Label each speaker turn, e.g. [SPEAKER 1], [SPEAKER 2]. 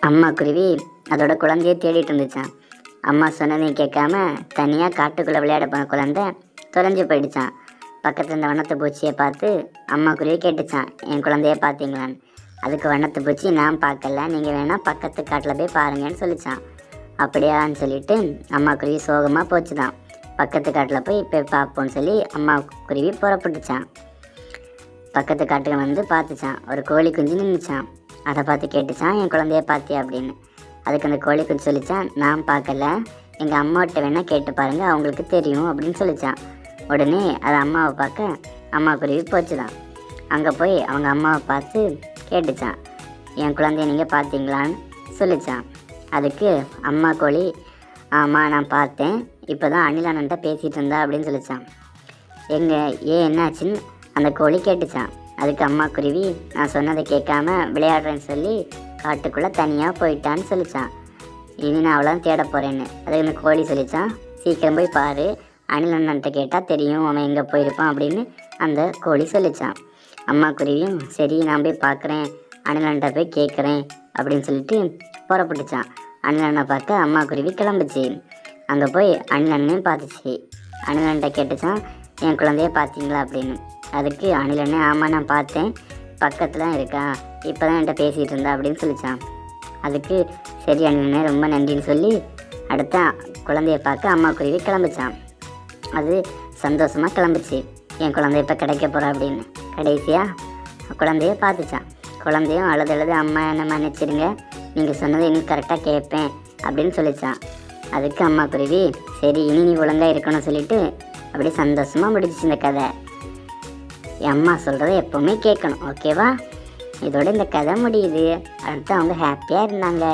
[SPEAKER 1] அம்மா குருவி அதோட குழந்தைய தேடிட்டு இருந்துச்சான். அம்மா சொன்னதையும் கேட்காம தனியாக காட்டுக்குள்ளே விளையாட போன குழந்தை தொலைஞ்சு போயிடுச்சான். பக்கத்தில் இருந்த வண்ணத்து பூச்சியை பார்த்து அம்மா குருவி கேட்டுச்சான், என் குழந்தைய பார்த்தீங்களான்னு. அதுக்கு வண்ணத்து பூச்சி, நான் பார்க்கல, நீங்கள் வேணால் பக்கத்து காட்டில் போய் பாருங்கன்னு சொல்லிச்சான். அப்படியான்னு சொல்லிட்டு அம்மா குருவி சோகமாக போச்சுதான். பக்கத்து காட்டில் போய் இப்போ பார்ப்போன்னு சொல்லி அம்மா குருவி புறப்பட்டுச்சான். பக்கத்து காட்டுக்கு வந்து பார்த்துச்சான். ஒரு கோழி குஞ்சு நின்றுச்சான். அதை பார்த்து கேட்டுச்சான், என் குழந்தைய பார்த்தியா அப்படின்னு. அதுக்கு அந்த கோழி குஞ்சு சொல்லிச்சான், நான் பார்க்கல, எங்கள் அம்மாவிட்ட வேணால் கேட்டு பாருங்கள், அவங்களுக்கு தெரியும் அப்படின்னு சொல்லிச்சான். உடனே அது அம்மாவை பார்க்க அம்மா குருவி போச்சுதான். அங்கே போய் அவங்க அம்மாவை பார்த்து கேட்டுச்சான், என் குழந்தைய நீங்கள் பார்த்தீங்களான்னு சொல்லிச்சான். அதுக்கு அம்மா கோழி, ஆமாம் நான் பார்த்தேன், இப்போ தான் அணில் அண்ணன்ட்ட பேசிகிட்டு இருந்தா அப்படின்னு சொல்லிச்சான். என்னாச்சுன்னு அந்த கோழி கேட்டுச்சான். அதுக்கு அம்மா குருவி, நான் சொன்னதை கேட்காம விளையாடுறேன்னு சொல்லி காட்டுக்குள்ளே தனியாக போயிட்டான்னு சொல்லிச்சான். இனி நான் அவ்வளோ தேட போகிறேன்னு. அதுக்கு இந்த கோழி சொல்லிச்சான், சீக்கிரம் போய் பாரு, அணில் அண்ணன்ட்ட கேட்டால் தெரியும் அவன் எங்கே போயிருப்பான் அப்படின்னு அந்த கோழி சொல்லிச்சான். அம்மா குருவியும் சரி நான் போய் பார்க்குறேன், அணில் அண்ணன்ட்ட போய் கேட்குறேன் அப்படின்னு சொல்லிட்டு புறப்பட்டுச்சான். அணில் அண்ணனை பார்க்க அம்மா குருவி கிளம்புச்சு. அங்கே போய் அணில் அண்ணனையும் பார்த்துச்சு. அணில் அண்ணன்ட்ட கேட்டுச்சான், என் குழந்தைய பார்த்தீங்களா அப்படின்னு. அதுக்கு அணில் அண்ணன், ஆமாம் நான் பார்த்தேன், பக்கத்தில் தான் இருக்கா, இப்போ தான் என்கிட்ட பேசிகிட்டு இருந்தா அப்படின்னு சொல்லிச்சான். அதுக்கு சரி அணில் அண்ணன் ரொம்ப நன்றின்னு சொல்லி அடுத்த குழந்தைய பார்க்க அம்மா குருவி கிளம்பிச்சான். அது சந்தோஷமாக கிளம்பிச்சு, என் குழந்தைய இப்போ கிடைக்க போகிறா அப்படின்னு. கடைசியாக குழந்தைய பார்த்துச்சான். குழந்தையும் அழுது அம்மா என்ன மன்னிச்சிடுங்க, நீங்கள் சொன்னதை இன்னும் கரெக்டாக கேட்பேன் அப்படின்னு சொல்லிச்சான். அதுக்கு அம்மா குருவி, சரி இனி நீ ஒழுங்காக இருக்கணும்னு சொல்லிட்டு அப்படி சந்தோஷமாக முடிச்சிச்சு இந்த கதை. என் அம்மா சொல்கிறத எப்போவுமே கேட்கணும், ஓகேவா? இதோட இந்த கதை முடியுது. அடுத்து அவங்க ஹாப்பியாக இருந்தாங்க.